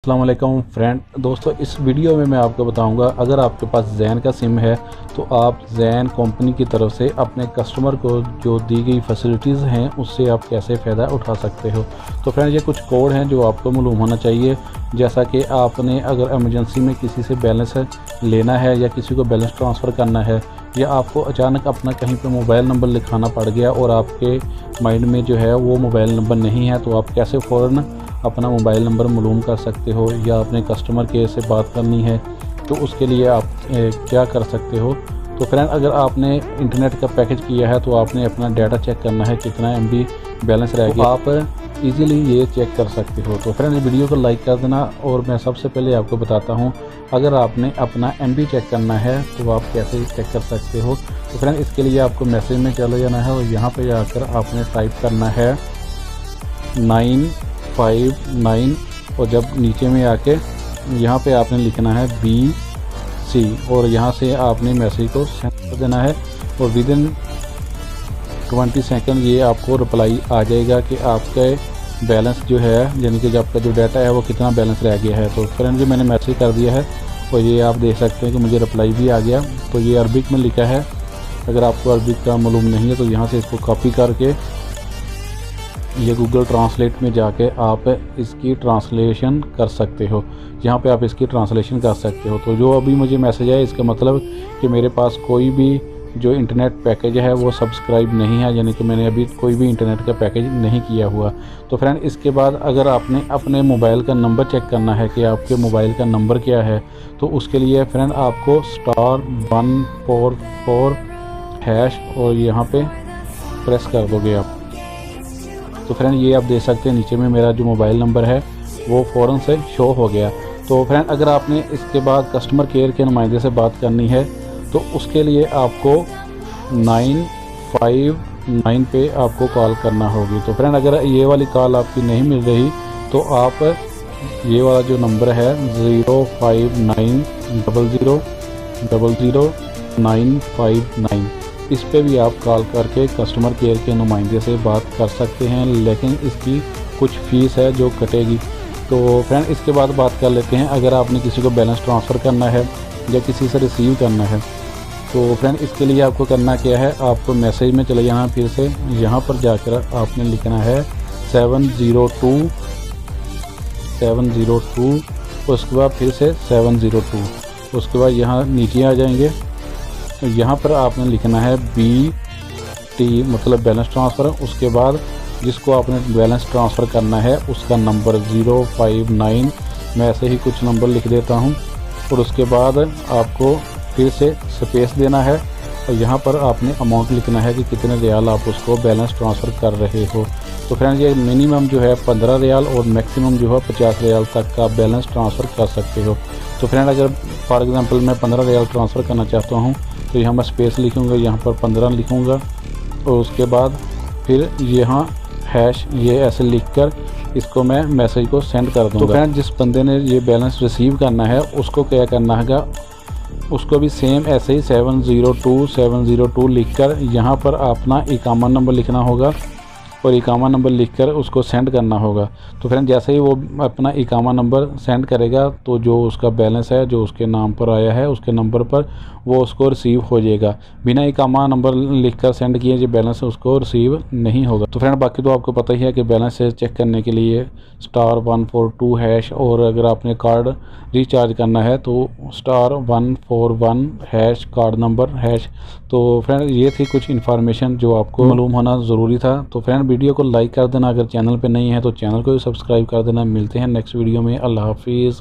अस्सलाम वालेकुम फ्रेंड दोस्तों, इस वीडियो में मैं आपको बताऊंगा अगर आपके पास ज़ैन का सिम है तो आप ज़ैन कंपनी की तरफ से अपने कस्टमर को जो दी गई फैसिलिटीज़ हैं उससे आप कैसे फ़ायदा उठा सकते हो। तो फ्रेंड ये कुछ कोड हैं जो आपको मालूम होना चाहिए। जैसा कि आपने अगर एमरजेंसी में किसी से बैलेंस लेना है या किसी को बैलेंस ट्रांसफ़र करना है या आपको अचानक अपना कहीं पर मोबाइल नंबर लिखाना पड़ गया और आपके माइंड में जो है वो मोबाइल नंबर नहीं है, तो आप कैसे फ़ौरन अपना मोबाइल नंबर मालूम कर सकते हो या अपने कस्टमर केयर से बात करनी है तो उसके लिए आप क्या कर सकते हो। तो फ्रेंड अगर आपने इंटरनेट का पैकेज किया है तो आपने अपना डाटा चेक करना है कितना MB बैलेंस रह गया, आप इजीली ये चेक कर सकते हो। तो फ्रेंड वीडियो को लाइक कर देना। और मैं सबसे पहले आपको बताता हूँ अगर आपने अपना MB चेक करना है तो आप कैसे चेक कर सकते हो। तो फ्रेंड इसके लिए आपको मैसेज में चले जाना है और यहाँ पर जाकर आपने टाइप करना है 959 और जब नीचे में आके यहाँ पे आपने लिखना है BC और यहाँ से आपने मैसेज को सेंड कर देना है और विदिन 20 सेकंड ये आपको रिप्लाई आ जाएगा कि आपके बैलेंस जो है यानी कि आपका जो डाटा है वो कितना बैलेंस रह गया है। तो फ्रेंड जी मैंने मैसेज कर दिया है और ये आप देख सकते हैं कि मुझे रिप्लाई भी आ गया। तो ये अरबिक में लिखा है, अगर आपको अरबिक का मालूम नहीं है तो यहाँ से इसको कॉपी करके ये गूगल ट्रांसलेट में जाके आप इसकी ट्रांसलेशन कर सकते हो। यहाँ पे आप इसकी ट्रांसलेशन कर सकते हो। तो जो अभी मुझे मैसेज आया इसका मतलब कि मेरे पास कोई भी जो इंटरनेट पैकेज है वो सब्सक्राइब नहीं है, यानी कि मैंने अभी कोई भी इंटरनेट का पैकेज नहीं किया हुआ। तो फ्रेंड इसके बाद अगर आपने अपने मोबाइल का नंबर चेक करना है कि आपके मोबाइल का नंबर क्या है तो उसके लिए फ्रेंड आपको *144# और यहाँ पर प्रेस कर दोगे आप। तो फ्रेंड ये आप देख सकते हैं नीचे में मेरा जो मोबाइल नंबर है वो फ़ौरन से शो हो गया। तो फ्रेंड अगर आपने इसके बाद कस्टमर केयर के नुमाइंदे से बात करनी है तो उसके लिए आपको 959 पे आपको कॉल करना होगी। तो फ्रेंड अगर ये वाली कॉल आपकी नहीं मिल रही तो आप ये वाला जो नंबर है 05900000959 इस पे भी आप कॉल करके कस्टमर केयर के नुमाइंदे से बात कर सकते हैं, लेकिन इसकी कुछ फ़ीस है जो कटेगी। तो फ्रेंड इसके बाद बात कर लेते हैं अगर आपने किसी को बैलेंस ट्रांसफ़र करना है या किसी से रिसीव करना है। तो फ्रेंड इसके लिए आपको करना क्या है, आपको मैसेज में चले जाना, फिर से यहाँ पर जाकर आपने लिखना है 702 उसके बाद फिर से 702 उसके बाद यहाँ नीचे आ जाएंगे तो यहाँ पर आपने लिखना है BT मतलब बैलेंस ट्रांसफ़र। उसके बाद जिसको आपने बैलेंस ट्रांसफ़र करना है उसका नंबर 059 मैं ऐसे ही कुछ नंबर लिख देता हूँ और उसके बाद आपको फिर से स्पेस देना है और यहाँ पर आपने अमाउंट लिखना है कि कितने रियाल आप उसको बैलेंस ट्रांसफ़र कर रहे हो। तो फ्रेंड ये मिनिमम जो है 15 रियाल और मैक्सिमम जो है 50 रियाल तक का बैलेंस ट्रांसफ़र कर सकते हो। तो फ्रेंड अगर फॉर एग्ज़ाम्पल मैं 15 रियाल ट्रांसफ़र करना चाहता हूँ तो यहाँ मैं स्पेस लिखूँगा, यहाँ पर 15 लिखूँगा और उसके बाद फिर यहाँ हैश ये ऐसे लिखकर इसको मैं मैसेज को सेंड कर दूँगा। तो फ्रेंड जिस बंदे ने ये बैलेंस रिसीव करना है उसको क्या करना है, उसको भी सेम ऐसे ही 702 लिखकर यहाँ पर अपना इकामा नंबर लिखना होगा और इकामा नंबर लिखकर उसको सेंड करना होगा। तो फ्रेंड जैसे ही वो अपना इकामा नंबर सेंड करेगा तो जो उसका बैलेंस है जो उसके नाम पर आया है उसके नंबर पर वो उसको रिसीव हो जाएगा। बिना इकामा नंबर लिखकर सेंड किए जो बैलेंस उसको रिसीव नहीं होगा। तो फ्रेंड बाकी तो आपको पता ही है कि बैलेंस चेक करने के लिए *142# और अगर आपने कार्ड रिचार्ज करना है तो *141# कार्ड नंबर हैश। तो फ्रेंड ये थी कुछ इन्फॉर्मेशन जो आपको मालूम होना ज़रूरी था। तो फ्रेंड वीडियो को लाइक कर देना, अगर चैनल पे नहीं है तो चैनल को भी सब्सक्राइब कर देना। मिलते हैं नेक्स्ट वीडियो में, अल्लाह हाफिज़।